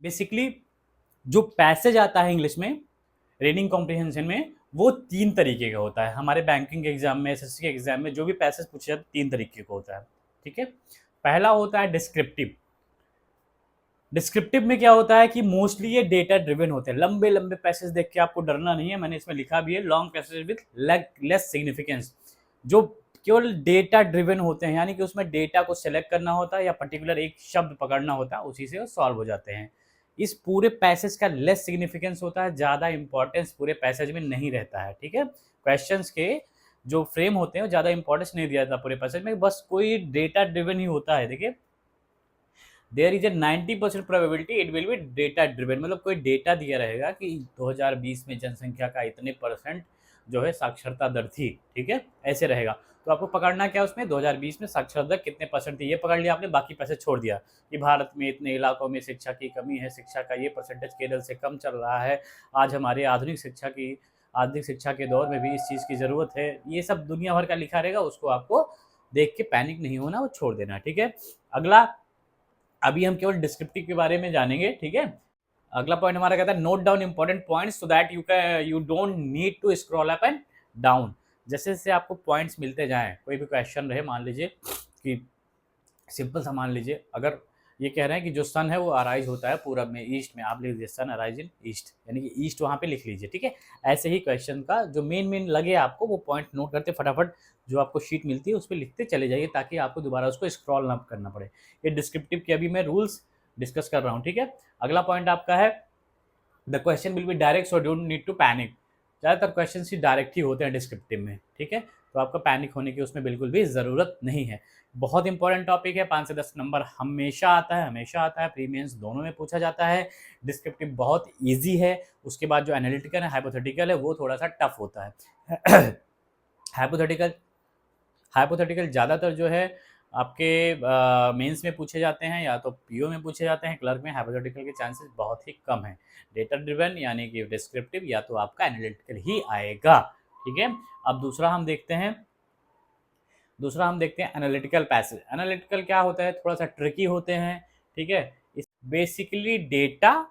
Basically जो passage आता है इंग्लिश में रीडिंग कॉम्प्रिहेंशन में, वो 3 तरीके का होता है। हमारे बैंकिंग के एग्जाम में, एसएससी के एग्जाम में जो भी पैसेज पूछे जाते हैं 3 तरीके का होता है, ठीक है। पहला होता है डिस्क्रिप्टिव। डिस्क्रिप्टिव में क्या होता है कि मोस्टली ये डेटा ड्रिवन होते हैं। लंबे लंबे पैसेज देख के आपको डरना नहीं है, मैंने इसमें लिखा भी है long passage with less significance, जो केवल डेटा ड्रिवन होते हैं, यानी कि उसमें डेटा को सेलेक्ट करना होता है या पर्टिकुलर एक शब्द पकड़ना होता है, उसी से वो सॉल्व हो जाते हैं। इस पूरे पैसेज का लेस सिग्निफिकेंस होता है, ज़्यादा इंपॉर्टेंस पूरे पैसेज में नहीं रहता है, ठीक है। क्वेश्चंस के जो फ्रेम होते हैं ज़्यादा इंपॉर्टेंस नहीं दिया जाता पूरे पैसेज में, बस कोई डेटा ड्रिवन ही होता है। देखिए, there is a 90% probability it will be data driven, मतलब कोई डेटा दिया रहेगा कि 2020 में जनसंख्या का इतने परसेंट जो है साक्षरता दर थी, ठीक है, ऐसे रहेगा। तो आपको पकड़ना क्या उसमें 2020 में साक्षरता दर कितने परसेंट थी, ये पकड़ लिया आपने, बाकी पैसे छोड़ दिया कि भारत में इतने इलाकों में शिक्षा की कमी है, शिक्षा का ये परसेंटेज केरल से कम चल रहा है, आज हमारे आधुनिक शिक्षा के दौर में भी इस चीज़ की ज़रूरत है, ये सब दुनिया भर का लिखा रहेगा, उसको आपको देख के पैनिक नहीं होना, वो छोड़ देना, ठीक है। अगला, अभी हम केवल डिस्क्रिप्टिव के बारे में जानेंगे, ठीक है। अगला पॉइंट हमारा कहता है note down important points so that you don't need to scroll up and down. जैसे जैसे आपको पॉइंट्स मिलते जाएं, कोई भी क्वेश्चन रहे, मान लीजिए कि सिंपल सा मान लीजिए, अगर ये कह रहे हैं कि जो सन है वो अराइज होता है पूरब में, ईस्ट में, आप लिख दीजिए सन अराइज इन ईस्ट, यानी कि ईस्ट वहाँ पे लिख लीजिए, ठीक है। ऐसे ही क्वेश्चन का जो मेन लगे आपको, वो पॉइंट नोट करते फटाफट, जो आपको शीट मिलती है उस पर लिखते चले जाइए, ताकि आपको दोबारा उसको स्क्रॉल ना करना पड़े। ये डिस्क्रिप्टिव के अभी मैं रूल्स डिस्कस कर रहा हूँ, ठीक है। अगला पॉइंट आपका है the question will be direct so don't need to panic. ज़्यादातर क्वेश्चन ही डायरेक्ट ही होते हैं डिस्क्रिप्टिव में, ठीक है, तो आपको पैनिक होने की उसमें बिल्कुल भी ज़रूरत नहीं है। बहुत इंपॉर्टेंट टॉपिक है, 5 से 10 नंबर हमेशा आता है, हमेशा आता है, प्री मेंस दोनों में पूछा जाता है। डिस्क्रिप्टिव बहुत ईजी है, उसके बाद जो एनालिटिकल है, हाइपोथेटिकल है, वो थोड़ा सा टफ होता है। हाइपोथेटिकल हाइपोथेटिकल ज़्यादातर जो है आपके मेंस में पूछे जाते हैं, या तो पीओ में पूछे जाते हैं, क्लर्क में हाइपोथेटिकल के चांसेस बहुत ही कम हैं। डेटा ड्रिवन यानी कि डिस्क्रिप्टिव या तो आपका एनालिटिकल ही आएगा, ठीक है। अब दूसरा हम देखते हैं एनालिटिकल पैसेज। एनालिटिकल क्या होता है, थोड़ा सा ट्रिकी होते हैं, ठीक है। बेसिकली डेटा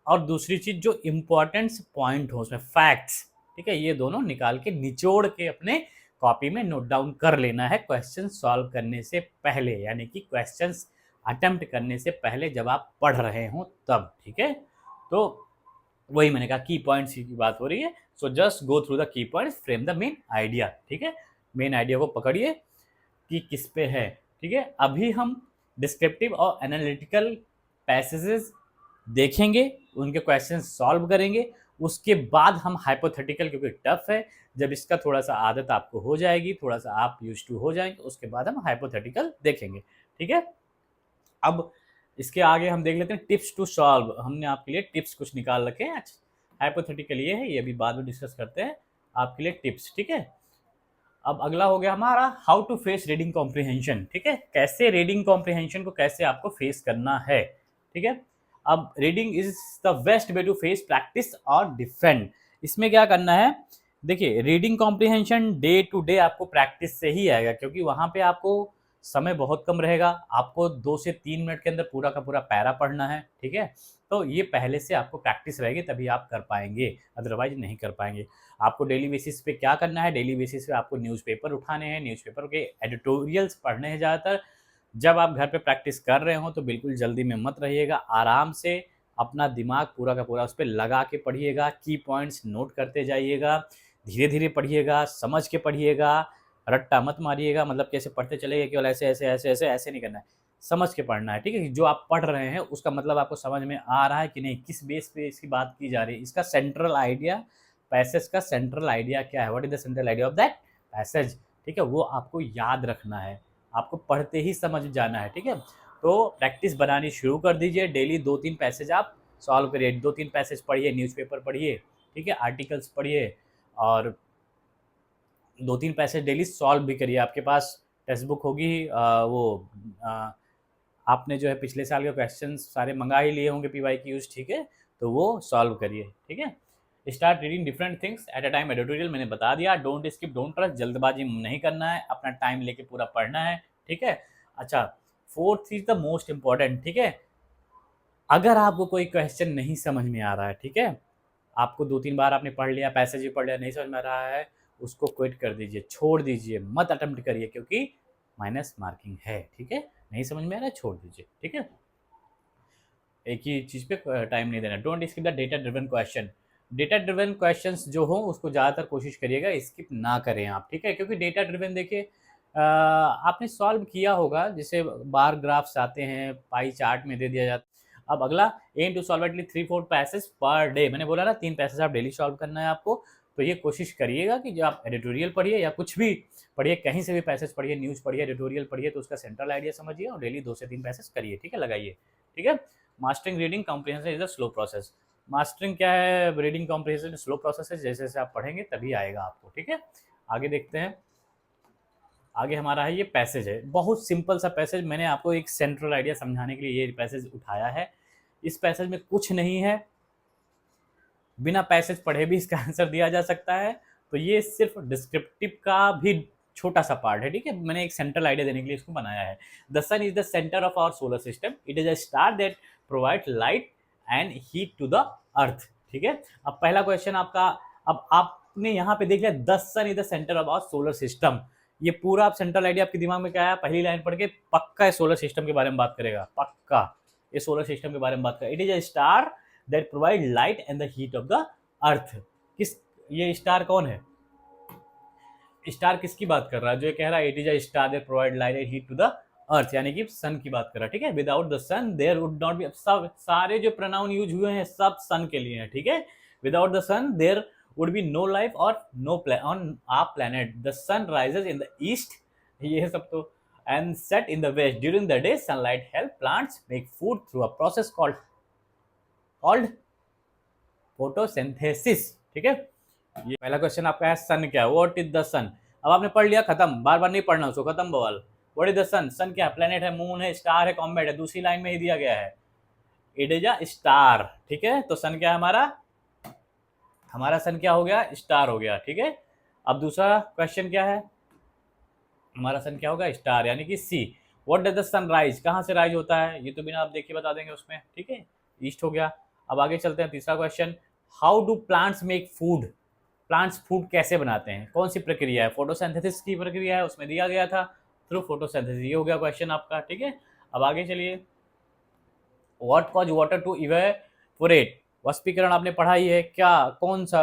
और दूसरी चीज जो इंपॉर्टेंट पॉइंट हो उसमें, फैक्ट्स, ठीक है, ये दोनों निकाल के निचोड़ के अपने कॉपी में नोट डाउन कर लेना है क्वेश्चन सॉल्व करने से पहले, यानी कि क्वेश्चंस अटेम्प्ट करने से पहले जब आप पढ़ रहे हो तब, ठीक है। तो वही मैंने कहा की पॉइंट्स की बात हो रही है, so just go through the key points, frame the main idea, ठीक है। मेन आइडिया को पकड़िए कि किस पे है, ठीक है। अभी हम डिस्क्रिप्टिव और एनालिटिकल पैसेजेस देखेंगे, उनके क्वेश्चन सॉल्व करेंगे, उसके बाद हम हाइपोथेटिकल, क्योंकि टफ है, जब इसका थोड़ा सा आदत आपको हो जाएगी, थोड़ा सा आप यूज टू हो जाएंगे, उसके बाद हम हाइपोथेटिकल देखेंगे, ठीक है। अब इसके आगे हम देख लेते हैं टिप्स टू सॉल्व। हमने आपके लिए टिप्स कुछ निकाल रखे हैं, हाइपोथेटिकल ये है, ये भी बाद में डिस्कस करते हैं, आपके लिए टिप्स, ठीक है। अब अगला हो गया हमारा how to face reading comprehension, ठीक है, कैसे रीडिंग कॉम्प्रिहेंशन को कैसे आपको फेस करना है, ठीक है। अब reading is the best way to face practice और डिफेंड। इसमें क्या करना है, देखिए reading comprehension day to day आपको प्रैक्टिस से ही आएगा, क्योंकि वहाँ पे आपको समय बहुत कम रहेगा, आपको 2 से 3 मिनट के अंदर पूरा का पूरा पैरा पढ़ना है, ठीक है। तो ये पहले से आपको प्रैक्टिस रहेगी तभी आप कर पाएंगे, अदरवाइज नहीं कर पाएंगे। आपको डेली बेसिस पे क्या करना है, डेली बेसिस पे आपको न्यूज़पेपर उठाने हैं, न्यूज़पेपर के एडिटोरियल्स पढ़ने हैं ज़्यादातर। जब आप घर पे प्रैक्टिस कर रहे हो तो बिल्कुल जल्दी में मत रहिएगा, आराम से अपना दिमाग पूरा का पूरा उस पर लगा के पढ़िएगा, की पॉइंट्स नोट करते जाइएगा, धीरे धीरे पढ़िएगा, समझ के पढ़िएगा, रट्टा मत मारिएगा, मतलब कैसे पढ़ते चलेगा केवल ऐसे ऐसे ऐसे ऐसे ऐसे नहीं करना है, समझ के पढ़ना है, ठीक है। जो आप पढ़ रहे हैं उसका मतलब आपको समझ में आ रहा है कि नहीं, किस बेस पे इसकी बात की जा रही है, इसका सेंट्रल आइडिया, पैसेज का सेंट्रल आइडिया क्या है, what is the central idea of that passage, ठीक है, वो आपको याद रखना है, आपको पढ़ते ही समझ जाना है, ठीक है। तो प्रैक्टिस बनानी शुरू कर दीजिए, डेली 2-3 पैसेज आप सॉल्व करिए, 2-3 पैसेज पढ़िए, न्यूज़पेपर पढ़िए, ठीक है, आर्टिकल्स पढ़िए, और 2-3 पैसेज डेली सॉल्व भी करिए। आपके पास टेक्स्ट बुक होगी, आपने जो है पिछले साल के क्वेश्चन सारे मंगा ही लिए होंगे PYQs, ठीक है, तो वो सॉल्व करिए, ठीक है। Start reading different things at a time, editorial मैंने बता दिया, डोंट स्किप डोंट ट्रस्ट, जल्दबाजी नहीं करना है, अपना टाइम लेके पूरा पढ़ना है, ठीक है। अच्छा, fourth is the most important, ठीक है, अगर आपको कोई क्वेश्चन नहीं समझ में आ रहा है, ठीक है, आपको 2-3 बार आपने पढ़ लिया, पैसेज भी पढ़ लिया, नहीं समझ में आ रहा है, उसको क्विट कर दीजिए, छोड़ दीजिए, मत अटेम्प्ट करिए, क्योंकि माइनस मार्किंग है, ठीक है। नहीं समझ में आ रहा है, छोड़ दीजिए, ठीक है। एक ही चीज़ पे टाइम नहीं देना। Don't skip the data driven question. Data driven questions जो हो उसको ज़्यादातर कोशिश करिएगा स्किप ना करें आप, ठीक है, क्योंकि डेटा ड्रिवन देखिए आपने सॉल्व किया होगा, जैसे बार ग्राफ्स आते हैं, पाई चार्ट में दे दिया जाता है। अब अगला, aim to solve at least 3-4 passage per day. मैंने बोला ना 3 पैसेज आप डेली सॉल्व करना है आपको, तो ये कोशिश करिएगा कि जो आप एडिटोरियल पढ़िए या कुछ भी पढ़िए, कहीं से भी पैसेज पढ़िए, न्यूज़ पढ़िए, एडिटोरियल पढ़िए, तो उसका सेंट्रल आइडिया समझिए और डेली 2 से 3 पैसेज करिए, ठीक है, लगाइए, ठीक है। Mastering reading comprehension is a slow process. Mastering क्या है, रीडिंग कॉम्प्रिहेंशन स्लो प्रोसेस है, जैसे जैसे आप पढ़ेंगे तभी आएगा आपको, ठीक है। आगे देखते हैं, आगे हमारा है ये पैसेज है, बहुत सिंपल सा पैसेज। मैंने आपको एक सेंट्रल आइडिया समझाने के लिए ये पैसेज उठाया है। इस पैसेज में कुछ नहीं है, बिना पैसेज पढ़े भी इसका आंसर दिया जा सकता है, तो ये सिर्फ डिस्क्रिप्टिव का भी छोटा सा पार्ट है, ठीक है। मैंने एक सेंट्रल आइडिया देने के लिए इसको बनाया है। The sun is the centre of our solar system, it is a star that provide light and heat to the earth, ठीक है। अब पहला क्वेश्चन आपका, अब आपने यहाँ पे देख लिया the sun is the centre of our solar system, ये पूरा आप सेंट्रल आइडिया आपके दिमाग में क्या आया, पहली लाइन पढ़ के पक्का सोलर सिस्टम के बारे में बात करेगा, पक्का ये सोलर सिस्टम के बारे में बात करेगा। It is a star that provide light and the heat of the earth. किस, ये स्टार कौन है, स्टार किसकी बात कर रहा है, जो ये कह रहा है it is a star that provide light and heat to the earth, यानी कि सन की बात कर रहा है, ठीक है। Without the sun there would not be, सब सारे जो प्रोनाउन यूज हुए हैं सब सन के लिए हैं, ठीक है। Without the sun there would be no life और no on our planet. The sun rises in the east, ये सब तो, and set in the west. During the day sunlight help plants make food through a process called photosynthesis, ठीक है। ये पहला question आपका है सन क्या है, व्हाट इज द सन। अब आपने पढ़ लिया, खत्म, बार बार नहीं पढ़ना उसको, खत्म बवाल। व्हाट इज द सन, सन क्या है, प्लेनेट है, मून है, स्टार है, कॉम्बेट है, दूसरी लाइन में ही दिया गया है, इट इज अ स्टार, ठीक है। तो सन क्या है हमारा, हमारा सन क्या हो गया, स्टार हो गया, ठीक है। अब दूसरा क्वेश्चन क्या है, हमारा सन क्या होगा, स्टार, यानी कि C. What does the sun rise, कहाँ से राइज होता है, ये तो बिना आप देखिए बता देंगे उसमें, ठीक है, ईस्ट हो गया। अब आगे चलते हैं, तीसरा question, how do plants make food, plants food कैसे बनाते हैं, कौन सी प्रक्रिया है, फोटोसिंथेसिस की प्रक्रिया है, उसमें दिया गया था, थ्रू फोटोसिंथेसिस, ये हो गया क्वेश्चन आपका, ठीक है। अब आगे चलिए, what cause water to evaporate, वाष्पीकरण आपने पढ़ा ही है, क्या कौन सा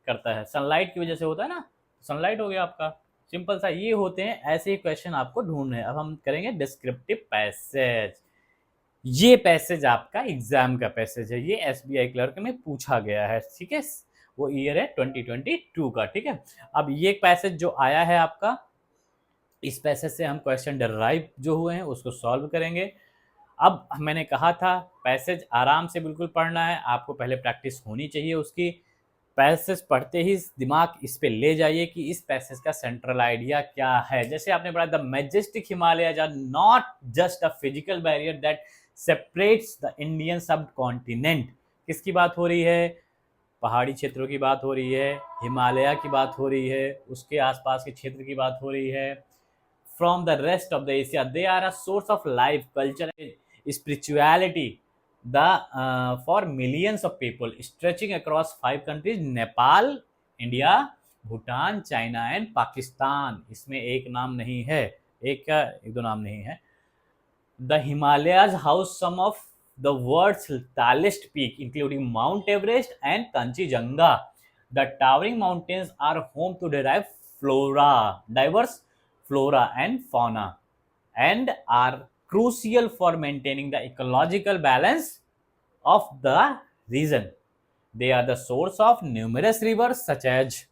करता है, सनलाइट की वजह से होता है ना, सनलाइट हो गया आपका, सिंपल सा। ये होते हैं, ऐसे ही क्वेश्चन आपको ढूंढने हैं। अब हम करेंगे डिस्क्रिप्टिव पैसेज। ये पैसेज आपका एग्जाम का पैसेज है, ये एसबीआई क्लर्क में पूछा गया है, ठीक है, वो ईयर है 2022 का, ठीक है। अब ये पैसेज जो आया है आपका, इस पैसेज से हम क्वेश्चन डिराइव जो हुए हैं उसको सॉल्व करेंगे। अब मैंने कहा था पैसेज आराम से बिल्कुल पढ़ना है, आपको पहले प्रैक्टिस होनी चाहिए उसकी। पैसेज पढ़ते ही दिमाग इस पे ले जाइए कि इस पैसेज का सेंट्रल आइडिया क्या है। जैसे आपने पढ़ा, the majestic Himalayas are not just a physical barrier that separates the Indian subcontinent. किसकी बात हो रही है, पहाड़ी क्षेत्रों की बात हो रही है, हिमालय की बात हो रही है, उसके आसपास के क्षेत्र की बात हो रही है। From the rest of the Asia they are a source of life, culture, spirituality the for millions of people stretching across 5 countries, Nepal, India, Bhutan, China and Pakistan. इसमें एक नाम नहीं है, एक दो नाम नहीं है। The Himalayas house some of the world's tallest peak, including Mount Everest and Kanchenjunga. The towering mountains are home to diverse flora and fauna, and are crucial for maintaining the ecological balance of the region. They are the source of numerous rivers such as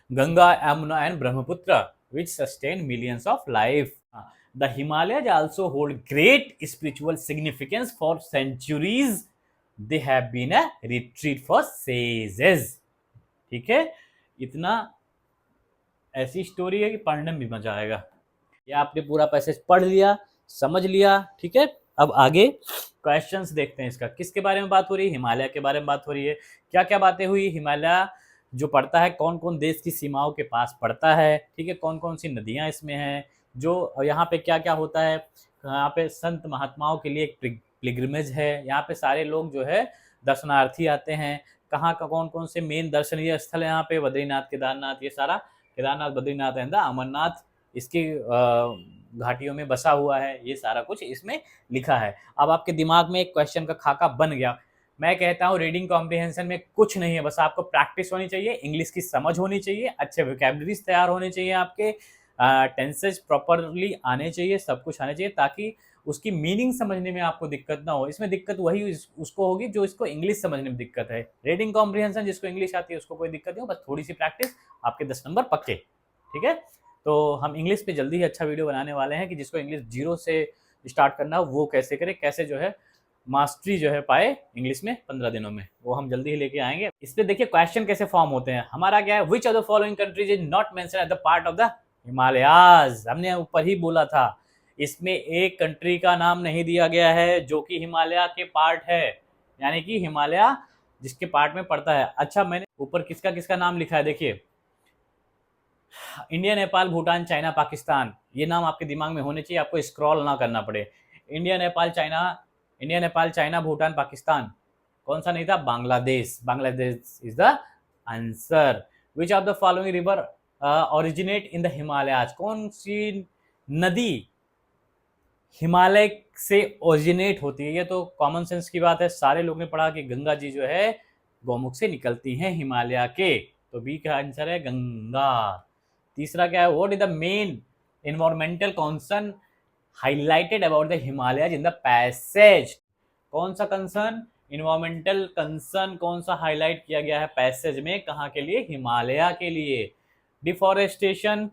Ganga, Yamuna, and Brahmaputra, which sustain millions of life. The Himalayas also hold great spiritual significance for centuries. They have been a retreat for sages. ठीक है, इतना ऐसी story है कि पढ़ने में भी मजा आएगा। ये आपने पूरा पैसेज पढ़ लिया, समझ लिया, ठीक है। अब आगे क्वेश्चंस देखते हैं इसका, किसके बारे में बात हो रही है, हिमालय के बारे में बात हो रही है। क्या क्या बातें हुई, हिमालय जो पड़ता है कौन कौन देश की सीमाओं के पास पड़ता है, ठीक है, कौन कौन सी नदियां इसमें हैं, जो यहाँ पे क्या क्या होता है, यहाँ पे संत महात्माओं के लिए एक पिलग्रिमेज है, यहाँ पे सारे लोग जो है दर्शनार्थी आते हैं। कहाँ का कौन कौन से मेन दर्शनीय स्थल है यहाँ पे, बद्रीनाथ, केदारनाथ, ये सारा, केदारनाथ, बद्रीनाथ एंड अमरनाथ इसकी घाटियों में बसा हुआ है, ये सारा कुछ इसमें लिखा है। अब आपके दिमाग में एक क्वेश्चन का खाका बन गया। मैं कहता हूँ रीडिंग कॉम्प्रिहेंशन में कुछ नहीं है, बस आपको प्रैक्टिस होनी चाहिए, इंग्लिश की समझ होनी चाहिए, अच्छे वोकैबुलरीज तैयार होने चाहिए, आपके टेंसेज प्रॉपरली आने चाहिए, सब कुछ आने चाहिए, ताकि उसकी मीनिंग समझने में आपको दिक्कत ना हो। इसमें दिक्कत वही उसको होगी जो इसको इंग्लिश समझने में दिक्कत है। रीडिंग कॉम्प्रिहेंशन जिसको इंग्लिश आती है उसको कोई दिक्कत नहीं हो, बस थोड़ी सी प्रैक्टिस, आपके 10 नंबर पक्के। ठीक है, तो हम इंग्लिश पे जल्दी ही अच्छा वीडियो बनाने वाले हैं कि जिसको इंग्लिश 0 से स्टार्ट करना हो वो कैसे करे, कैसे जो है मास्टरी जो है पाए इंग्लिश में 15 दिनों में, वो हम जल्दी ही लेके आएंगे। इस पे देखिए क्वेश्चन कैसे फॉर्म होते हैं। हमारा क्या है, विच of the following countries is not mention at the part of the Himalayas. हमने ऊपर ही बोला था, इसमें एक कंट्री का नाम नहीं दिया गया है जो कि हिमालय के पार्ट है, यानी कि हिमालय जिसके पार्ट में पड़ता है। अच्छा, मैंने ऊपर किसका किसका नाम लिखा है, देखिए इंडिया, नेपाल, भूटान, चाइना, पाकिस्तान, ये नाम आपके दिमाग में होने चाहिए, आपको स्क्रॉल ना करना पड़े। इंडिया, नेपाल, चाइना, भूटान, पाकिस्तान, कौन सा नहीं था, Bangladesh. Bangladesh is the answer. Which of the following river originate in the Himalayas. कौन सी नदी हिमालय से ओरिजिनेट होती है, ये तो कॉमन सेंस की बात है, सारे लोग ने पढ़ा कि गंगा जी जो है गौमुख से निकलती हैं हिमालय के, तो बी का आंसर है गंगा। तीसरा क्या है, what is the main environmental concern highlighted about the Himalayas in the passage. कौन सा कंसर्न, इन्वायरमेंटल कंसर्न कौन सा हाईलाइट किया गया है पैसेज में, कहाँ के लिए, हिमालय के लिए। डिफॉरेस्टेशन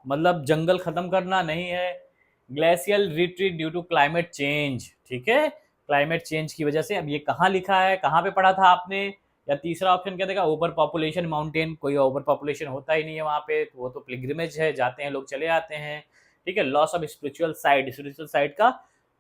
मतलब जंगल खत्म करना नहीं है। Glacial retreat due to climate change, ठीक है, क्लाइमेट चेंज की वजह से। अब ये कहाँ लिखा है, कहाँ पे पढ़ा था आपने, या तीसरा ऑप्शन क्या देगा, ओवर पॉपुलेशन माउंटेन, कोई ओवर पॉपुलेशन होता ही नहीं है वहाँ पे, वो तो पिलग्रिमेज है, जाते हैं लोग चले आते हैं। ठीक है, लॉस ऑफ स्पिरिचुअल साइड का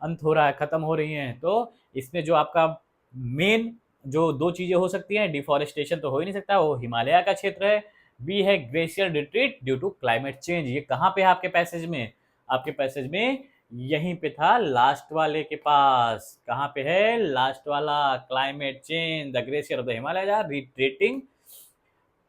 अंत हो रहा है, खत्म हो रही है। तो इसमें जो आपका मेन जो दो चीजें हो सकती हैं, डिफॉरेस्टेशन तो हो ही नहीं सकता, वो हिमालय का क्षेत्र है। बी है glacier retreat due to climate change. ये कहाँ पे है आपके पैसेज में, आपके पैसेज में यहीं पे था, लास्ट वाले के पास। कहाँ पे है, लास्ट वाला, climate change, the glacier of the Himalaya are retreating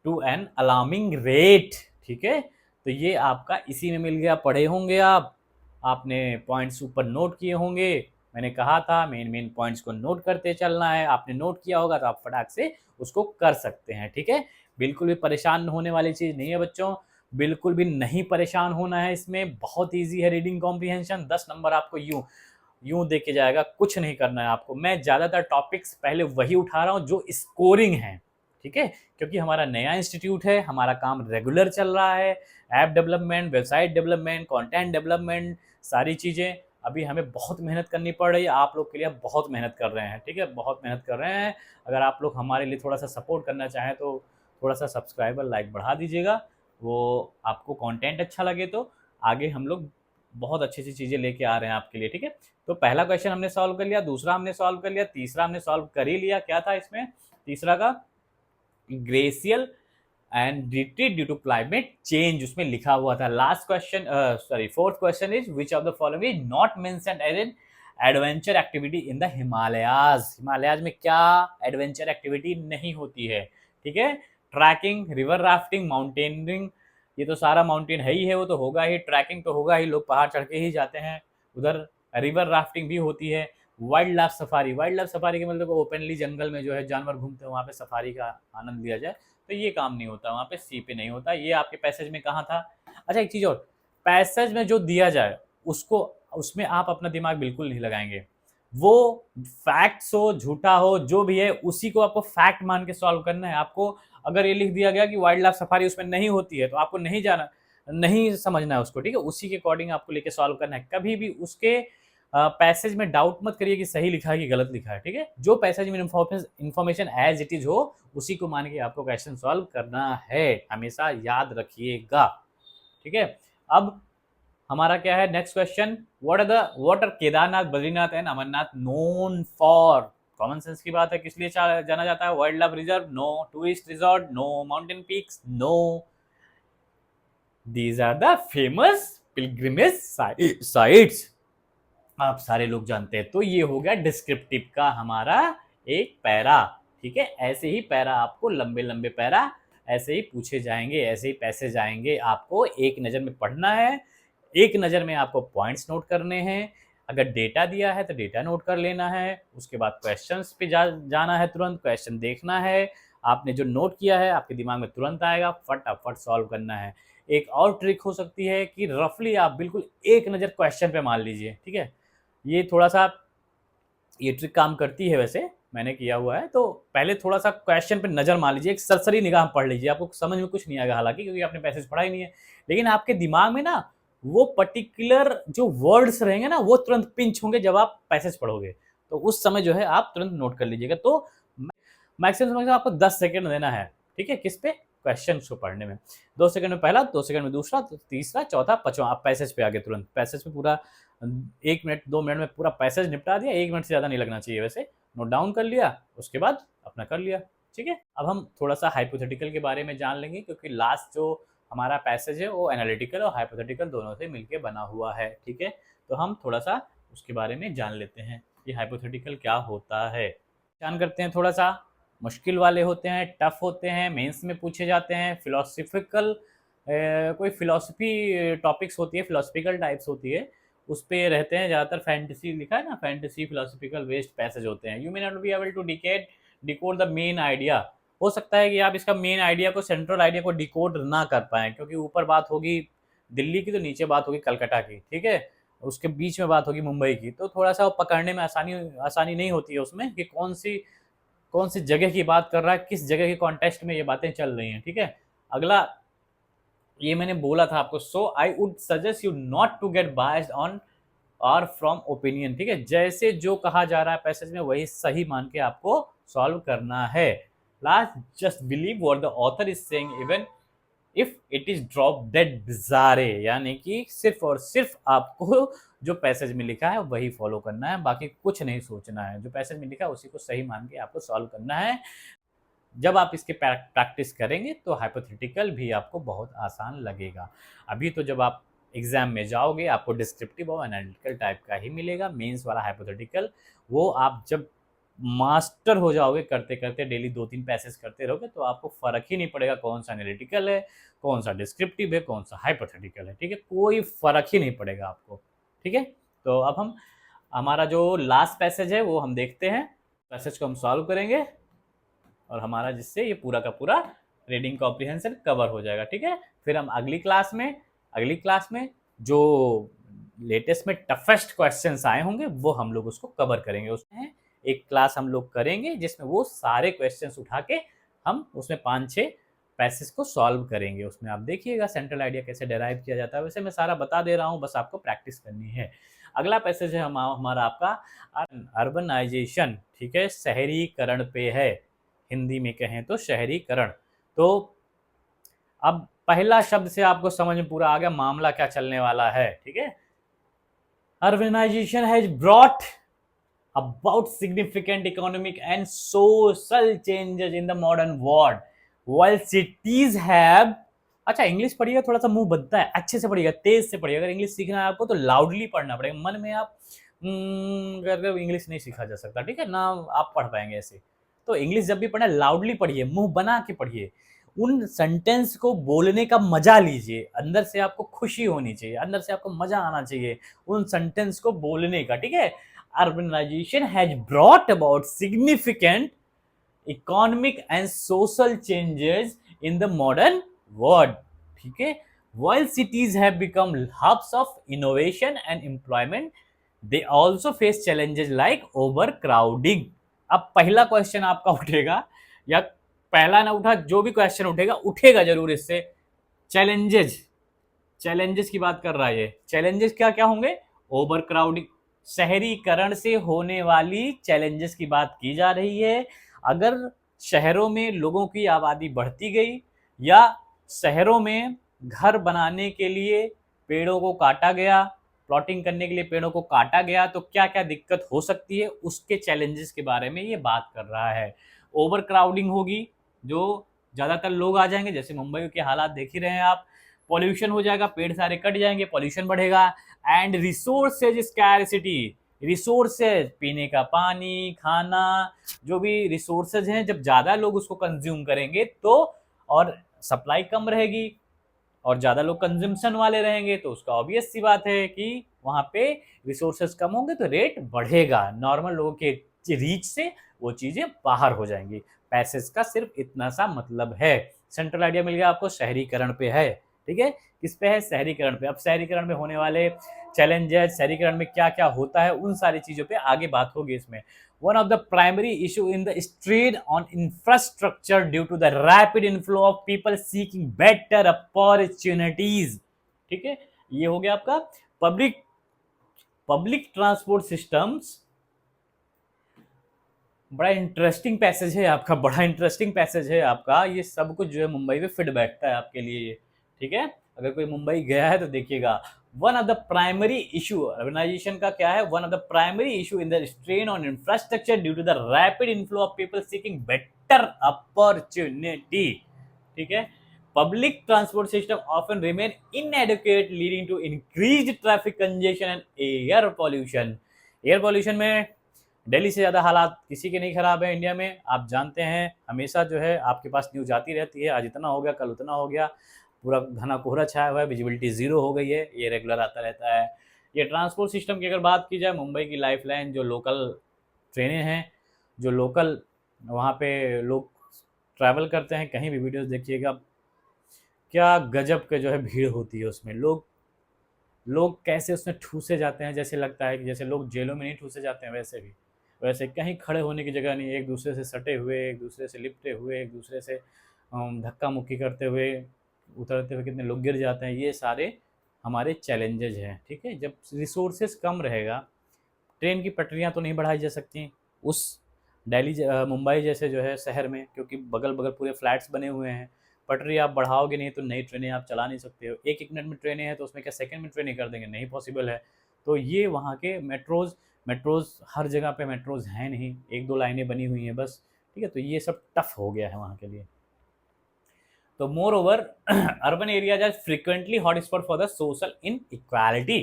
to an alarming rate. ठीक है, तो ये आपका इसी में मिल गया, पढ़े होंगे आप, आपने पॉइंट्स ऊपर नोट किए होंगे। मैंने कहा था मेन पॉइंट्स को नोट करते चलना है, आपने नोट किया होगा तो आप फटाक से उसको कर सकते हैं। ठीक है, बिल्कुल भी परेशान होने वाली चीज़ नहीं है बच्चों, बिल्कुल भी नहीं परेशान होना है इसमें, बहुत इजी है रीडिंग कॉम्प्रिहेंशन। 10 नंबर आपको यूं दे के जाएगा, कुछ नहीं करना है आपको। मैं ज़्यादातर टॉपिक्स पहले वही उठा रहा हूँ जो स्कोरिंग है, ठीक है, क्योंकि हमारा नया इंस्टीट्यूट है, हमारा काम रेगुलर चल रहा है, app development, website development, content development, सारी चीज़ें अभी हमें बहुत मेहनत करनी पड़ रही है, आप लोग के लिए बहुत मेहनत कर रहे हैं। ठीक है, बहुत मेहनत कर रहे हैं। अगर आप लोग हमारे लिए थोड़ा सा सपोर्ट करना चाहें तो थोड़ा सा सब्सक्राइबर लाइक बढ़ा दीजिएगा, वो आपको कंटेंट अच्छा लगे तो आगे हम लोग बहुत अच्छी अच्छी चीज़ें लेके आ रहे हैं आपके लिए। ठीक है, तो पहला क्वेश्चन हमने सॉल्व कर लिया, दूसरा हमने सॉल्व कर लिया, तीसरा हमने सॉल्व कर ही लिया। क्या था इसमें तीसरा का, glacial and retreat due to climate change, उसमें लिखा हुआ था। Last question fourth question is which of the following is not mentioned as an adventure activity in the Himalayas. Himalayas में क्या एडवेंचर एक्टिविटी नहीं होती है। ठीक है, ट्रैकिंग, रिवर राफ्टिंग, माउंटेनियरिंग, ये तो सारा माउंटेन है ही है, वो तो होगा ही, ट्रैकिंग तो होगा ही, लोग पहाड़ चढ़ के ही जाते हैं उधर। रिवर राफ्टिंग भी होती है। Wild life safari, wild life safari के मतलब ओपनली जंगल में जो है जानवर घूमते हैं, वहाँ पे सफारी का आनंद लिया जाए, तो ये काम नहीं होता वहाँ पे, सी पे नहीं होता। ये आपके पैसेज में कहाँ था। अच्छा एक चीज़ और, पैसेज में जो दिया जाए उसको, उसमें आप अपना दिमाग बिल्कुल नहीं लगाएंगे, वो फैक्ट्स हो, झूठा हो, जो भी है उसी को आपको फैक्ट मान के सॉल्व करना है। आपको अगर ये लिख दिया गया कि वाइल्ड लाइफ सफारी उसमें नहीं होती है तो आपको नहीं जाना, नहीं समझना है उसको। ठीक है, उसी के अकॉर्डिंग आपको लेके सॉल्व करना है। कभी भी उसके पैसेज में डाउट मत करिए कि सही लिखा है कि गलत लिखा है। ठीक है, जो पैसेज में इंफॉर्मेशन एज इट इज हो उसी को मान के आपको क्वेश्चन सॉल्व करना है, हमेशा याद रखिएगा। ठीक है, अब हमारा क्या है next question, what are Kedarnath, Badrinath and Amarnath known for. Common sense की बात है, किस लिए जाना जाता है, wildlife reserve, no, tourist resort, no, mountain peaks, no, these are the famous pilgrimage sites. आप सारे लोग जानते हैं। तो ये हो गया डिस्क्रिप्टिव का हमारा एक पैरा, ठीक है। ऐसे ही पैरा आपको लंबे लंबे पैरा ऐसे ही पूछे जाएंगे, ऐसे ही पैसेज आएंगे, आपको एक नज़र में पढ़ना है, एक नज़र में आपको पॉइंट्स नोट करने हैं। अगर डेटा दिया है तो डेटा नोट कर लेना है, उसके बाद क्वेश्चंस पे जाना है, तुरंत क्वेश्चन देखना है, आपने जो नोट किया है आपके दिमाग में तुरंत आएगा, फटाफट सॉल्व करना है। एक और ट्रिक हो सकती है कि रफली आप बिल्कुल एक नज़र क्वेश्चन पे मार लीजिए, ठीक है। ये थोड़ा सा ये ट्रिक काम करती है, वैसे मैंने किया हुआ है। तो पहले थोड़ा सा क्वेश्चन पे नज़र मार लीजिए, एक सरसरी निगाह पढ़ लीजिए, आपको समझ में कुछ नहीं आएगा हालांकि, क्योंकि आपने पैसेज पढ़ा ही नहीं है, लेकिन आपके दिमाग में ना वो पर्टिकुलर जो वर्ड्स रहेंगे ना वो तुरंत पिंच होंगे जब आप पैसेज पढ़ोगे, तो उस समय जो है आप तुरंत नोट कर लीजिएगा। तो मैक्सिमम आपको 10 सेकेंड देना है, ठीक है, किस पे, क्वेश्चन को पढ़ने में। 2 सेकंड में पहला, 2 सेकंड में दूसरा, तीसरा, चौथा, पांचवा, आप पैसेज पे आगे तुरंत। पैसेज पे पूरा 1 मिनट 2 मिनट में पूरा पैसेज निपटा दिया, 1 मिनट से ज़्यादा नहीं लगना चाहिए वैसे। नोट डाउन कर लिया, उसके बाद अपना कर लिया, ठीक है। अब हम थोड़ा सा हाइपोथेटिकल के बारे में जान लेंगे, क्योंकि लास्ट जो हमारा पैसेज है वो एनालिटिकल और हाइपोथेटिकल दोनों से मिलकर बना हुआ है, ठीक है। तो हम थोड़ा सा उसके बारे में जान लेते हैं कि हाइपोथेटिकल क्या होता है। जान करते हैं, थोड़ा सा मुश्किल वाले होते हैं, टफ होते हैं, मेंस में पूछे जाते हैं। फिलोसफिकल कोई फिलोसफी टॉपिक्स होती है, फिलोसफिकल टाइप्स होती है, उस पे रहते हैं ज़्यादातर। फैंटेसी लिखा है ना, फैंटेसी फिलोसफिकल वेस्ट पैसेज होते हैं। You may not be able to decode the main idea. हो सकता है कि आप इसका मेन आइडिया को, सेंट्रल आइडिया को डिकोड ना कर पाएँ, क्योंकि ऊपर बात होगी दिल्ली की तो नीचे बात होगी कलकत्ता की, ठीक है, उसके बीच में बात होगी मुंबई की, तो थोड़ा सा पकड़ने में आसानी नहीं होती है उसमें कि कौन सी जगह की बात कर रहा है, किस जगह के कॉन्टेक्स्ट में ये बातें चल रही हैं, ठीक है। अगला, ये मैंने बोला था आपको, so I would suggest you not to get biased on और फ्रॉम ओपिनियन, ठीक है। जैसे जो कहा जा रहा है पैसेज में वही सही मान के आपको सॉल्व करना है। Last, just believe what the author is saying even if it is drop dead बिजारे, यानी कि सिर्फ और सिर्फ आपको जो पैसेज में लिखा है वही फॉलो करना है, बाकी कुछ नहीं सोचना है। जो पैसेज में लिखा है उसी को सही मान के आपको सॉल्व करना है। जब आप इसके प्रैक्टिस करेंगे तो हाइपोथेटिकल भी आपको बहुत आसान लगेगा। अभी तो जब आप एग्जाम में जाओगे आपको डिस्क्रिप्टिव और एनालिटिकल टाइप का ही मिलेगा। मेंस वाला हाइपोथेटिकल वो आप जब मास्टर हो जाओगे, करते करते डेली 2-3 पैसेज करते रहोगे, तो आपको फर्क ही नहीं पड़ेगा कौन सा एनालिटिकल है, कौन सा डिस्क्रिप्टिव है, कौन सा हाइपोथेटिकल है, ठीक है, कोई फर्क ही नहीं पड़ेगा आपको, ठीक है। तो अब हम हमारा जो लास्ट पैसेज है वो हम देखते हैं, पैसेज को हम सॉल्व करेंगे और हमारा जिससे ये पूरा का पूरा रीडिंग कॉम्प्रिहेंशन कवर हो जाएगा, ठीक है। फिर हम अगली क्लास में जो लेटेस्ट में टफेस्ट क्वेश्चंस आए होंगे वो हम लोग उसको कवर करेंगे। उसमें एक क्लास हम लोग करेंगे जिसमें वो सारे क्वेश्चंस उठा के हम उसमें 5-6 पैसेज को सॉल्व करेंगे। उसमें आप देखिएगा सेंट्रल आइडिया कैसे डेराइव किया जाता है। वैसे मैं सारा बता दे रहा हूँ, बस आपको प्रैक्टिस करनी है। अगला पैसेज है हमारा आपका अर्बनाइजेशन, ठीक है, शहरीकरण पे है, हिंदी में कहें तो शहरीकरण। तो अब पहला शब्द से आपको समझ में पूरा आ गया मामला क्या चलने वाला है, ठीक है। Urbanisation has brought about significant economic and social changes in the modern world while cities have, अच्छा इंग्लिश पढ़िएगा, थोड़ा सा मुंह बदता है, अच्छे से पढ़िएगा, तेज से पढ़िएगा। अगर इंग्लिश सीखना है आपको तो लाउडली पढ़ना पड़ेगा, मन में आप करके इंग्लिश नहीं सीखा जा सकता, ठीक है ना, आप पढ़ पाएंगे ऐसे। तो इंग्लिश जब भी पढ़ना लाउडली पढ़िए, मुंह बना के पढ़िए, उन सेंटेंस को बोलने का मजा लीजिए, अंदर से आपको खुशी होनी चाहिए, अंदर से आपको मजा आना चाहिए उन सेंटेंस को बोलने का, ठीक है। Urbanization has brought about significant economic and social changes in the modern world, ठीक है। While cities have become hubs of innovation and employment, they also face challenges like overcrowding। अब पहला क्वेश्चन आपका उठेगा, या पहला ना उठा, जो भी क्वेश्चन उठेगा उठेगा जरूर इससे, चैलेंजेस की बात कर रहा है ये। चैलेंजेस क्या क्या होंगे, ओवर क्राउडिंग, शहरीकरण से होने वाली चैलेंजेस की बात की जा रही है। अगर शहरों में लोगों की आबादी बढ़ती गई या शहरों में घर बनाने के लिए पेड़ों को काटा गया, प्लॉटिंग करने के लिए पेड़ों को काटा गया, तो क्या क्या दिक्कत हो सकती है, उसके चैलेंजेस के बारे में ये बात कर रहा है। ओवर क्राउडिंग होगी, जो ज़्यादातर लोग आ जाएंगे, जैसे मुंबई के हालात देख ही रहे हैं आप, पॉल्यूशन हो जाएगा, पेड़ सारे कट जाएंगे, पॉल्यूशन बढ़ेगा। एंड रिसोर्सेज स्कैरसिटी, रिसोर्सेज, पीने का पानी, खाना, जो भी रिसोर्सेज हैं, जब ज़्यादा लोग उसको कंज्यूम करेंगे तो, और सप्लाई कम रहेगी और ज़्यादा लोग कंजम्पशन वाले रहेंगे, तो उसका ऑब्वियस सी बात है कि वहाँ पे रिसोर्सेज कम होंगे तो रेट बढ़ेगा, नॉर्मल लोगों के रीच से वो चीज़ें बाहर हो जाएंगी। पैसेज का सिर्फ इतना सा मतलब है। सेंट्रल आइडिया मिल गया आपको, शहरीकरण पे है। ठीक है, किस पे है? शहरीकरण पे। अब शहरीकरण में होने वाले चैलेंजेस, शहरीकरण में क्या क्या होता है, उन सारी चीज़ों पे आगे बात होगी इसमें। One of the primary issue in the strain on infrastructure due to the rapid inflow of people seeking better opportunities। ठीक है, ये हो गया आपका पब्लिक ट्रांसपोर्ट सिस्टम्स। बड़ा इंटरेस्टिंग पैसेज है आपका, बड़ा इंटरेस्टिंग पैसेज है आपका। ये सब कुछ जो है मुंबई में फिट बैठता है आपके लिए ये। ठीक है, अगर कोई मुंबई गया है तो देखिएगा। One of the primary issue urbanisation का क्या है? One of the primary issue in the strain on infrastructure due to the rapid inflow of people seeking better opportunity. ठीक है, public transport system often remain inadequate leading to increased traffic congestion and air pollution। Air pollution में दिल्ली से ज़्यादा हालात किसी के नहीं ख़राब है इंडिया में। आप जानते हैं, हमेशा जो है आपके पास न्यूज़ आती रहती है, आज इतना हो गया, कल उतना हो गया, पूरा घना कोहरा छाया हुआ है, विजिबिलिटी ज़ीरो हो गई है, ये रेगुलर आता रहता है। ये ट्रांसपोर्ट सिस्टम की अगर बात की जाए, मुंबई की लाइफलाइन जो लोकल ट्रेनें हैं, जो लोकल वहाँ पे लोग ट्रैवल करते हैं, कहीं भी वीडियोस देखिएगा, क्या गजब के जो है भीड़ होती है उसमें। लोग कैसे उसमें ठूसे जाते हैं, जैसे लगता है कि जैसे लोग जेलों में नहीं ठूसे जाते हैं, वैसे कहीं खड़े होने की जगह नहीं, एक दूसरे से सटे हुए, एक दूसरे से लिपटे हुए, एक दूसरे से धक्का मुक्की करते हुए, उतरते हुए कितने लोग गिर जाते हैं। ये सारे हमारे चैलेंजेज हैं। ठीक है, जब रिसोर्सेज कम रहेगा, ट्रेन की पटरियाँ तो नहीं बढ़ाई जा सकती उस दिल्ली मुंबई जैसे जो है शहर में, क्योंकि बगल बगल पूरे फ्लैट्स बने हुए हैं। पटरी आप बढ़ाओगे नहीं तो नई ट्रेनें आप चला नहीं सकते हो। एक एक मिनट में ट्रेनें हैं तो उसमें क्या सेकंड में ट्रेनें कर देंगे? नहीं पॉसिबल है। तो ये वहाँ के मेट्रोज़ हर जगह पे मेट्रोज़ हैं नहीं, एक दो लाइनें बनी हुई हैं बस। ठीक है, तो ये सब टफ हो गया है वहाँ के लिए। तो moreover urban areas are frequently hotspot for the social inequality.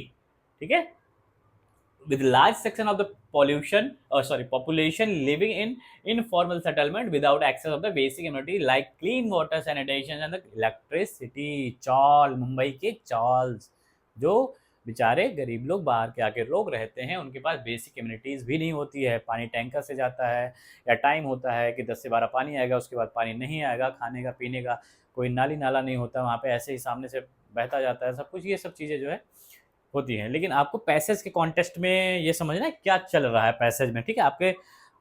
ठीक है, with large section of the population living in informal settlement without access of the basic amenities like clean water, sanitation and the electricity। चौल, मुंबई के चौल्स, जो बेचारे गरीब लोग बाहर के आके लोग रहते हैं, उनके पास बेसिक इम्यूनिटीज़ भी नहीं होती है। पानी टैंकर से जाता है, या टाइम होता है कि 10 से 12 पानी आएगा, उसके बाद पानी नहीं आएगा, खाने का पीने का कोई नाली नाला नहीं होता वहाँ पे, ऐसे ही सामने से बहता जाता है सब कुछ। ये सब चीज़ें जो है होती हैं। लेकिन आपको पैसेज के कॉन्टेक्स्ट में ये समझना है क्या चल रहा है पैसेज में। ठीक है, आपके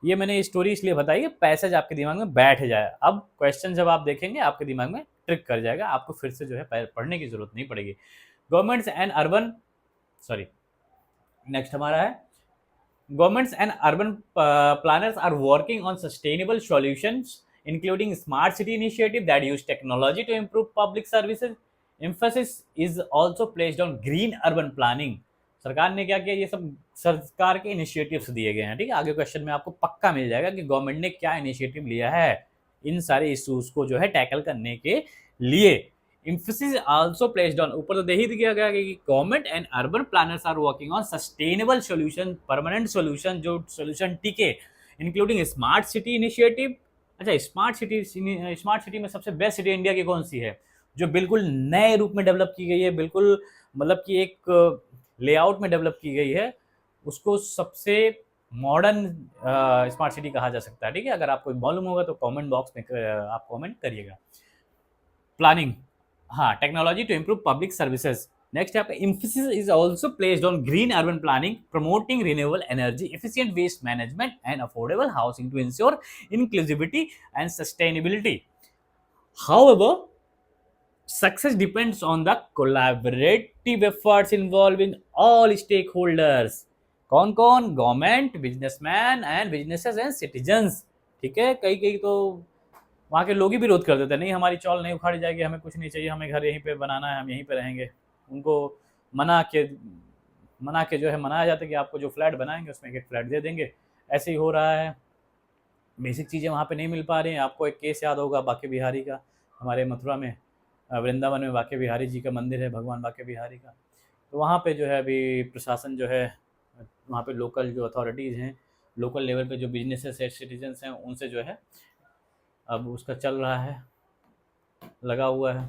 ये मैंने स्टोरी इसलिए बताई कि पैसेज आपके दिमाग में बैठ जाए। अब क्वेश्चन जब आप देखेंगे आपके दिमाग में ट्रिक कर जाएगा, आपको फिर से जो है पढ़ने की जरूरत नहीं पड़ेगी। गवर्नमेंट्स एंड अर्बन नेक्स्ट हमारा है, governments and urban planners are working on sustainable solutions including smart city initiative that use technology to improve public services. Emphasis is also placed on green urban planning। सरकार ने क्या किया? ये सब सरकार के इनिशिएटिव्स दिए गए हैं। ठीक है, आगे क्वेश्चन में आपको पक्का मिल जाएगा कि गवर्नमेंट ने क्या इनिशिएटिव लिया है इन सारे इश्यूज को जो है टैकल करने के लिए। Emphasis also placed on, ऊपर तो दे ही दिया गया कि government and urban planners are working on sustainable solution, permanent solution, जो सॉल्यूशन टिके, इंक्लूडिंग स्मार्ट सिटी इनिशिएटिव। अच्छा, स्मार्ट सिटी में सबसे बेस्ट सिटी इंडिया की कौन सी है? जो बिल्कुल नए रूप में डेवलप की गई है, बिल्कुल मतलब कि एक लेआउट में डेवलप की गई है, उसको सबसे मॉडर्न स्मार्ट सिटी कहा जा सकता है। ठीक है, अगर आपको मालूम होगा तो कमेंट बॉक्स में आप कमेंट करिएगा। प्लानिंग, हाँ, technology to improve public services. Next है emphasis is also placed on green urban planning, promoting renewable energy, efficient waste management and affordable housing to ensure inclusivity and sustainability. However, success depends on the collaborative efforts involving all stakeholders। कौन कौन? Government, businessman and businesses and citizens. ठीक है, कई तो वहाँ के लोग ही विरोध कर देते हैं, नहीं हमारी चौल नहीं उखाड़ी जाएगी, हमें कुछ नहीं चाहिए, हमें घर यहीं पे बनाना है, हम यहीं पे रहेंगे। उनको मना के जो है मनाया जाता है कि आपको जो फ्लैट बनाएंगे उसमें एक फ्लैट दे देंगे। ऐसे ही हो रहा है, बेसिक चीज़ें वहाँ पे नहीं मिल पा रही हैं। आपको एक केस याद होगा बाकी बिहारी का, हमारे मथुरा में वृंदावन में बांके बिहारी जी का मंदिर है, भगवान बांके बिहारी का। तो वहाँ पे जो है अभी प्रशासन जो है, वहाँ पे लोकल जो अथॉरिटीज़ हैं, लोकल लेवल पे जो बिजनेसेस है, सिटीजन्स हैं, उनसे जो है अब उसका चल रहा है, लगा हुआ है।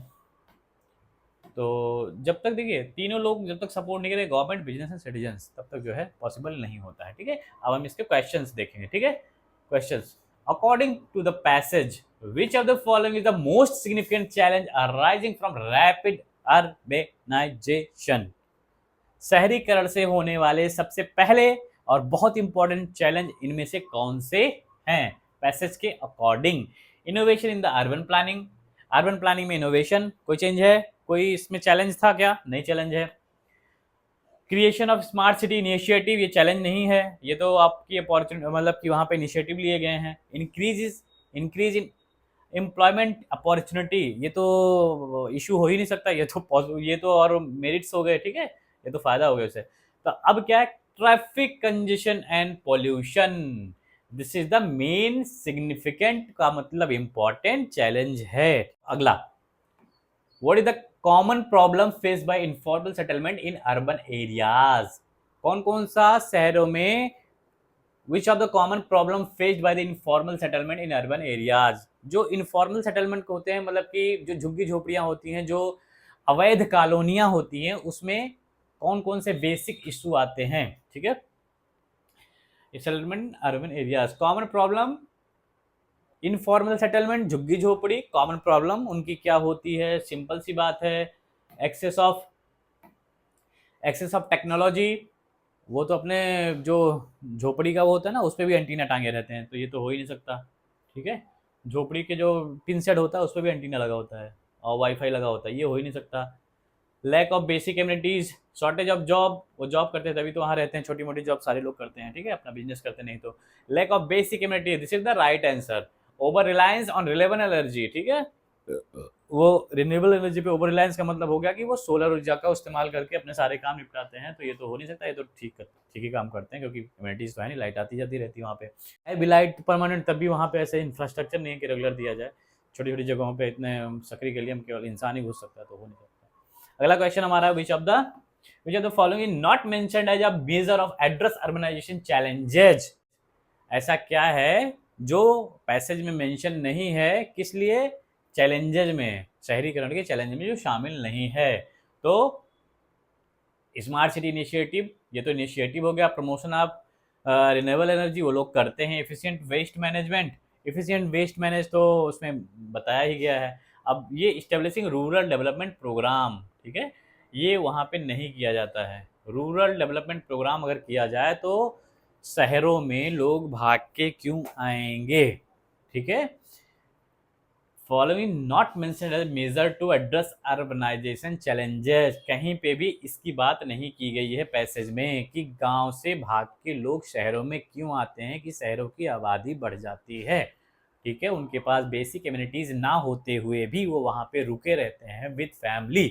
तो जब तक देखिए तीनों लोग जब तक सपोर्ट नहीं करें, गवर्नमेंट, बिजनेस एंड सिटीजन्स, तब तक जो है पॉसिबल नहीं होता है। ठीक है, अब हम इसके क्वेश्चंस देखेंगे। ठीक है, questions according to the passage which of the following is the most significant challenge arising from rapid urbanisation. शहरीकरण से होने वाले सबसे पहले और बहुत इंपॉर्टेंट चैलेंज इनमें से कौन से हैं पैसेज के according? Innovation in the urban planning, urban planning में इनोवेशन, कोई चेंज है? कोई इसमें चैलेंज था क्या? नहीं चैलेंज है। Creation of smart city initiative, ये चैलेंज नहीं है, ये तो आपकी अपॉर्चुनिटी, मतलब कि वहाँ पे इनिशिएटिव लिए गए हैं। इंक्रीज इन एम्प्लॉयमेंट अपॉर्चुनिटी, ये तो इशू हो ही नहीं सकता, ये तो और मेरिट्स हो गए। ठीक है, ये तो फायदा हो गया उसे। तो अब क्या है? Traffic congestion and pollution, this is the main significant का मतलब इंपॉर्टेंट चैलेंज है। अगला, what is the common problem face by informal settlement in urban areas? कौन कौन सा शहरों में विच of the common problem faced by the informal settlement in urban areas? जो इनफॉर्मल सेटलमेंट होते हैं, मतलब कि जो झुग्गी झोपड़ियां होती हैं, जो अवैध कॉलोनियां होती हैं, उसमें कौन कौन से बेसिक इशू आते हैं? ठीक है, settlement urban areas, common problem informal settlement, झुग्गी झोपड़ी, कॉमन प्रॉब्लम उनकी क्या होती है? सिंपल सी बात है, एक्सेस ऑफ टेक्नोलॉजी। वो तो अपने जो झोपड़ी का वो होता है ना, उस पर भी एंटीना टांगे रहते हैं, तो ये तो हो ही नहीं सकता। ठीक है, झोपड़ी के जो टिन शेड होता है उस पर भी एंटीना लगा होता है और वाईफाई लगा होता है, ये हो ही नहीं सकता। Lack of basic amenities, shortage of job, वो जॉब करते हैं तभी तो वहाँ रहते हैं, छोटी मोटी जॉब सारे लोग करते हैं। ठीक है, अपना बिजनेस करते नहीं तो। Lack of basic amenities, this is the right answer. Over reliance on renewable energy, ठीक है, वो रिन्यूएबल एनर्जी पे ओवर रिलायंस का मतलब हो गया कि वो सोलर ऊर्जा का इस्तेमाल करके अपने सारे काम निपटाते हैं, तो ये तो हो नहीं सकता, ये तो ठीक ही काम करते हैं, क्योंकि एमिनिटीज तो है नहीं, लाइट आती जाती रहती है वहाँ पे, है भी लाइट परमानेंट, तब भी वहाँ पे ऐसे इंफ्रास्ट्रक्चर नहीं है कि रेगुलर दिया जाए। छोटी छोटी जगहों पे इतने सक्रिय के लिए हम केवल इंसान ही घुस सकता है, तो हो नहीं सकता। अगला क्वेश्चन हमारा, which of the following is not mentioned as a major of address urbanisation challenges? ऐसा क्या है जो पैसेज में मेंशन नहीं है, किस लिए? चैलेंजेज में, शहरीकरण के चैलेंज में जो शामिल नहीं है। तो स्मार्ट सिटी इनिशिएटिव, ये तो इनिशिएटिव हो गया। प्रमोशन ऑफ रिन्यूएबल एनर्जी, वो लोग करते हैं। Efficient waste management, efficient waste manage तो उसमें बताया ही गया है। अब ये इस्टेब्लिशिंग रूरल डेवलपमेंट प्रोग्राम, ठीक है, ये वहाँ पे नहीं किया जाता है। रूरल डेवलपमेंट प्रोग्राम अगर किया जाए तो शहरों में लोग भाग के क्यों आएंगे? ठीक है, following not mentioned as major to address urbanisation challenges, कहीं पे भी इसकी बात नहीं की गई है पैसेज में कि गांव से भाग के लोग शहरों में क्यों आते हैं, कि शहरों की आबादी बढ़ जाती है। ठीक है, उनके पास बेसिक एमिनिटीज ना होते हुए भी वो वहाँ पे रुके रहते हैं विद फैमिली।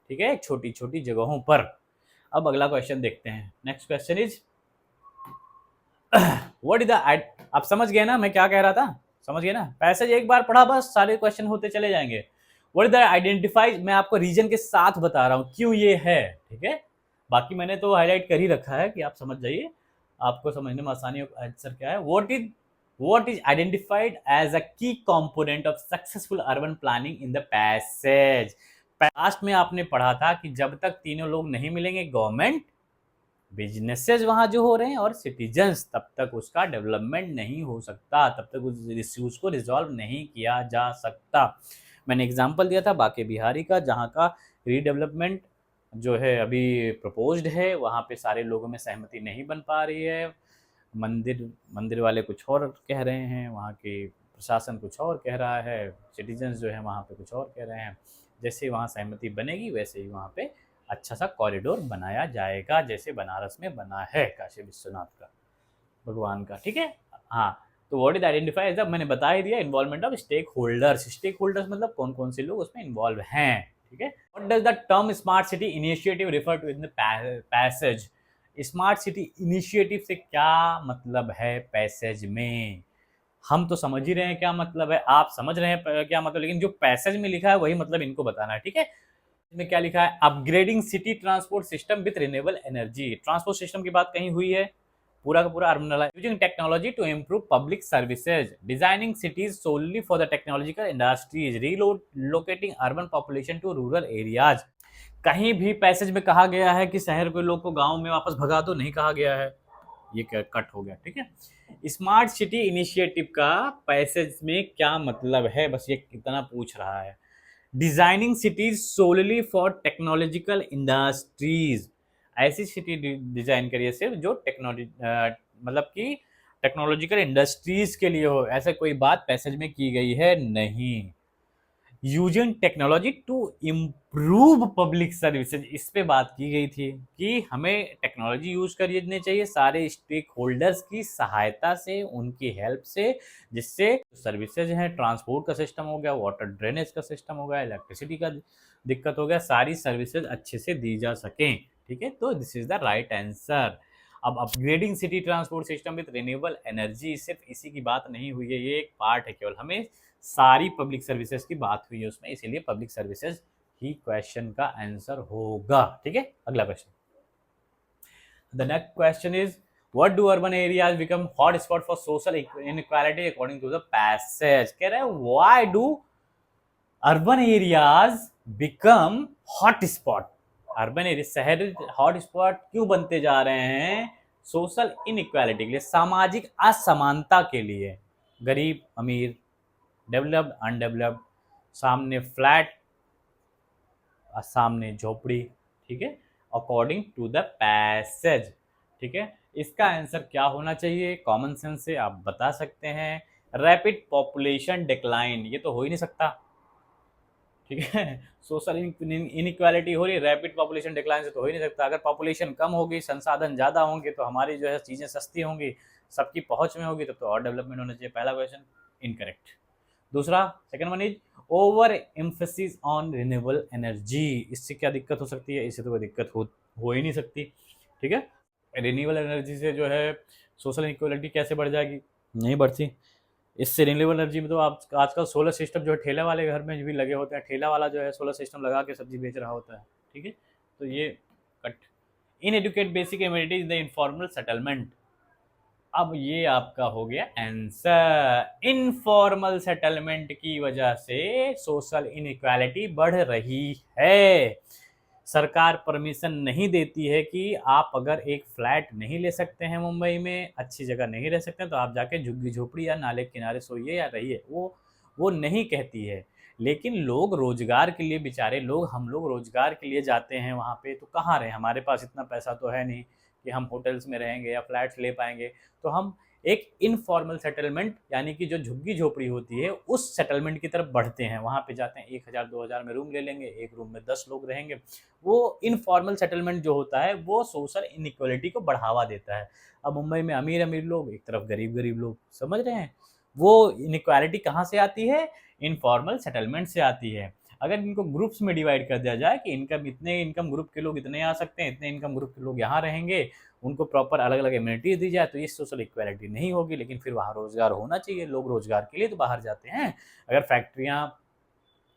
ठीक है, छोटी छोटी जगहों पर। अब अगला क्वेश्चन देखते हैं। Next question is what is the, आप समझ गए ना मैं क्या कह रहा था? समझ गए ना? पैसेज एक बार पढ़ा बस सारे क्वेश्चन होते चले जाएंगे। व्हाट इज द आइडेंटिफाई, मैं आपको रीजन के साथ बता रहा हूं क्यों ये है। ठीक है, बाकी मैंने तो हाईलाइट कर ही रखा है कि आप समझ जाइए, आपको समझने में आसानी हो। आंसर क्या है? What is identified as a key component of successful urban planning in the passage? Past में आपने पढ़ा था कि जब तक तीनों लोग नहीं मिलेंगे, गवर्नमेंट, बिजनेसेस वहां जो हो रहे हैं और सिटीजन्स, तब तक उसका डेवलपमेंट नहीं हो सकता, तब तक उस इश्यूज को रिजॉल्व नहीं किया जा सकता। मैंने एग्जांपल दिया था बांके बिहारी का, जहां का रीडेवलपमेंट जो है अभी प्रपोज्ड है, वहां पे सारे लोगों में सहमति नहीं बन पा रही है। मंदिर वाले कुछ और कह रहे हैं, वहाँ के प्रशासन कुछ और कह रहा है, सिटीजन्स जो है वहाँ पे कुछ और कह रहे हैं। जैसे ही वहाँ सहमति बनेगी वैसे ही वहाँ पे अच्छा सा कॉरिडोर बनाया जाएगा, जैसे बनारस में बना है काशी विश्वनाथ का, भगवान का। ठीक है, हाँ। तो व्हाट इज आइडेंटिफाई एज, मैंने बता ही दिया, involvement of stakeholders. Stakeholders मतलब कौन कौन से लोग उसमें इन्वॉल्व हैं। ठीक है, what does the term smart city initiative refer to in the passage? Smart city initiative से क्या मतलब है पैसेज में? हम तो समझ ही रहे हैं क्या मतलब है, आप समझ रहे हैं क्या मतलब, लेकिन जो पैसेज में लिखा है वही मतलब इनको बताना है, ठीक है। इसमें क्या लिखा है, upgrading city transport system with renewable energy. Transport system की बात कहीं हुई है, पूरा का पूरा urban, using technology to improve public services, designing cities solely for the technological industries, relocating urban population to rural areas. कहीं भी पैसेज में कहा गया है कि शहर के लोग को गांव में वापस भगा दो, नहीं कहा गया है, ये कट हो गया, ठीक है। स्मार्ट सिटी इनिशिएटिव का पैसेज में क्या मतलब है, बस ये कितना पूछ रहा है। Designing cities solely for technological industries, ऐसी सिटी डिजाइन करिए सिर्फ जो टेक्नोलॉजी मतलब कि टेक्नोलॉजिकल इंडस्ट्रीज के लिए हो, ऐसा कोई बात पैसेज में की गई है नहीं। Using technology to improve public services, इस पे बात की गई थी कि हमें टेक्नोलॉजी यूज करनी चाहिए सारे स्टेक होल्डर्स की सहायता से, उनकी हेल्प से, जिससे सर्विसेज हैं, ट्रांसपोर्ट का सिस्टम हो गया, वाटर ड्रेनेज का सिस्टम हो गया, इलेक्ट्रिसिटी का दिक्कत हो गया, सारी सर्विसेज अच्छे से दी जा सकें, ठीक है। तो this is the right answer. अब upgrading city transport system with renewable energy, सिर्फ इसी की बात नहीं हुई है, ये एक पार्ट है केवल, हमें सारी पब्लिक सर्विसेज की बात हुई है उसमें, इसीलिए पब्लिक सर्विसेज ही क्वेश्चन का आंसर होगा, ठीक है। अगला question, the next question is what do urban areas become hotspot for social inequality according to the passage. कह रहे हैं why do urban areas become hotspot, urban area शहर हॉट स्पॉट क्यों बनते जा रहे हैं, सोशल इनइक्वालिटी के लिए, सामाजिक असमानता के लिए, गरीब अमीर, डेवलप्ड अनडेवलप्ड, सामने फ्लैट सामने झोपड़ी, ठीक है, अकॉर्डिंग टू द पैसेज, ठीक है। इसका आंसर क्या होना चाहिए, कॉमन सेंस से आप बता सकते हैं, रैपिड पॉपुलेशन डिक्लाइन, ये तो हो ही नहीं सकता, ठीक है। सोशल इनइक्वालिटी हो रही, रैपिड पॉपुलेशन डिक्लाइन से तो हो ही नहीं सकता। अगर पॉपुलेशन कम होगी, संसाधन ज़्यादा होंगे, तो हमारी जो है चीज़ें सस्ती होंगी, सबकी पहुंच में होगी, तब तो और डेवलपमेंट होना चाहिए। पहला क्वेश्चन इनकरेक्ट। दूसरा, second one is over emphasis on renewable energy, इससे क्या दिक्कत हो सकती है, इससे तो कोई दिक्कत हो ही नहीं सकती, ठीक है। रिन्यूएबल एनर्जी से जो है सोशल इनइक्वालिटी कैसे बढ़ जाएगी, नहीं बढ़ती। इससे रिन्यूएबल एनर्जी में तो आप आजकल सोलर सिस्टम जो है ठेला वाले घर में भी लगे होते हैं, ठेला वाला जो है सोलर सिस्टम लगा के सब्जी बेच रहा होता है, ठीक है। तो ये cut. Inadequate basic amenities the informal settlement, अब ये आपका हो गया आंसर, इनफॉर्मल सेटलमेंट की वजह से सोशल इनइक्वालिटी बढ़ रही है। सरकार परमिशन नहीं देती है कि आप अगर एक फ्लैट नहीं ले सकते हैं मुंबई में, अच्छी जगह नहीं रह सकते, तो आप जाके झुग्गी झोपड़ी या नाले किनारे सोइए या रहिए, वो नहीं कहती है। लेकिन लोग रोजगार के लिए, बेचारे लोग, हम लोग रोजगार के लिए जाते हैं वहाँ पे, तो कहाँ रहे, हमारे पास इतना पैसा तो है नहीं कि हम होटल्स में रहेंगे या फ्लैट्स ले पाएंगे, तो हम एक इनफॉर्मल सेटलमेंट यानी कि जो झुग्गी झोपड़ी होती है उस सेटलमेंट की तरफ बढ़ते हैं, वहाँ पे जाते हैं, 1000-2000 में रूम ले लेंगे, एक रूम में 10 लोग रहेंगे। वो इनफॉर्मल सेटलमेंट जो होता है वो सोशल इनइक्वालिटी को बढ़ावा देता है। अब मुंबई में अमीर अमीर लोग, एक तरफ गरीब गरीब लोग, समझ रहे हैं, वो इनइक्वालिटी कहाँ से आती है, इनफॉर्मल सेटलमेंट से आती है। अगर इनको ग्रुप्स में डिवाइड कर दिया जाए कि इनकम, इतने इनकम ग्रुप के लोग इतने आ सकते हैं, इतने इनकम ग्रुप के लोग यहाँ रहेंगे, उनको प्रॉपर अलग अलग एमिनिटीज दी जाए, तो ये सोशल इक्वालिटी नहीं होगी। लेकिन फिर वहाँ रोजगार होना चाहिए, लोग रोजगार के लिए तो बाहर जाते हैं। अगर फैक्ट्रियाँ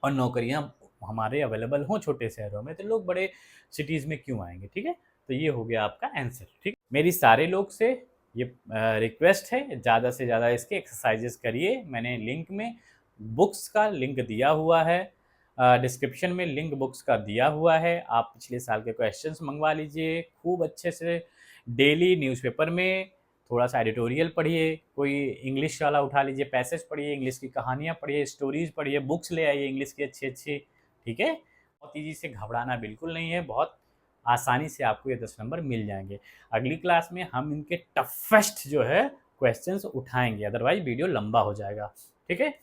और नौकरियाँ हमारे अवेलेबल हों छोटे शहरों में, तो लोग बड़े सिटीज़ में क्यों आएंगे, ठीक है। तो ये हो गया आपका आंसर, ठीक। मेरी सारे लोग से ये रिक्वेस्ट है, ज़्यादा से ज़्यादा इसके एक्सरसाइजेस करिए। मैंने लिंक में बुक्स का लिंक दिया हुआ है, डिस्क्रिप्शन में लिंक बुक्स का दिया हुआ है, आप पिछले साल के क्वेश्चंस मंगवा लीजिए खूब अच्छे से। डेली न्यूज़पेपर में थोड़ा सा एडिटोरियल पढ़िए, कोई इंग्लिश वाला उठा लीजिए, पैसेज पढ़िए, इंग्लिश की कहानियाँ पढ़िए, स्टोरीज पढ़िए, बुक्स ले आइए इंग्लिश की अच्छी अच्छी, ठीक है। बहुत ईजी से, घबराना बिल्कुल नहीं है, बहुत आसानी से आपको ये 10 नंबर मिल जाएंगे। अगली क्लास में हम इनके टफेस्ट जो है क्वेश्चंस उठाएंगे, अदरवाइज वीडियो लंबा हो जाएगा, ठीक है।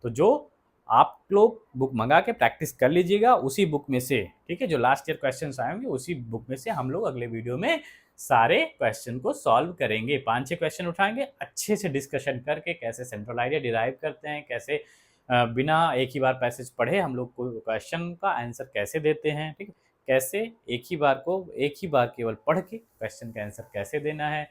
तो जो आप लोग बुक मंगा के प्रैक्टिस कर लीजिएगा उसी बुक में से, ठीक है। जो लास्ट ईयर क्वेश्चंस आएंगे उसी बुक में से हम लोग अगले वीडियो में सारे क्वेश्चन को सॉल्व करेंगे। 5-6 क्वेश्चन उठाएंगे, अच्छे से डिस्कशन करके कैसे सेंट्रल आइडिया डिराइव करते हैं, कैसे बिना एक ही बार पैसेज पढ़े हम लोग को क्वेश्चन का आंसर कैसे देते हैं, ठीक है। कैसे एक ही बार केवल पढ़ के क्वेश्चन का आंसर कैसे देना है,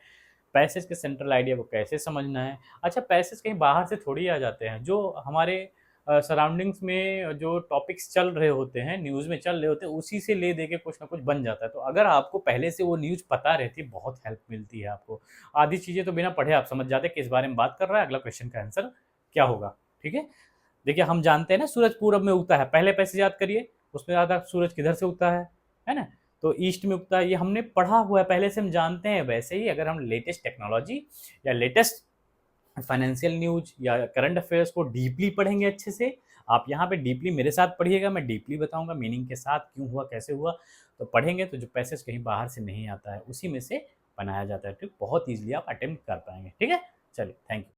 पैसेज के सेंट्रल आइडिया को कैसे समझना है। अच्छा, पैसेज कहीं बाहर से थोड़ी आ जाते हैं, जो हमारे सराउंडिंग्स में जो टॉपिक्स चल रहे होते हैं, न्यूज़ में चल रहे होते हैं, उसी से ले दे के कुछ ना कुछ बन जाता है। तो अगर आपको पहले से वो न्यूज़ पता रहती है, बहुत हेल्प मिलती है आपको। आधी चीज़ें तो बिना पढ़े आप समझ जाते हैं किस बारे में बात कर रहा है, अगला क्वेश्चन का आंसर क्या होगा, ठीक है। देखिए, हम जानते हैं ना सूरज पूरब में उगता है, पहले पैसेज याद करिए, उसमें ज़्यादा सूरज किधर से उगता है ना? तो ईस्ट में उगता है, ये हमने पढ़ा हुआ है, पहले से हम जानते हैं। वैसे ही अगर हम लेटेस्ट टेक्नोलॉजी या लेटेस्ट फाइनेंशियल न्यूज़ या करंट अफेयर्स को डीपली पढ़ेंगे अच्छे से, आप यहाँ पे डीपली मेरे साथ पढ़िएगा, मैं डीपली बताऊँगा मीनिंग के साथ, क्यों हुआ, कैसे हुआ। तो पढ़ेंगे तो जो पैसेज कहीं बाहर से नहीं आता है, उसी में से बनाया जाता है, ठीक? बहुत ईज़िली आप अटेम्प्ट कर पाएँगे, ठीक है? चलिए, थैंक यू।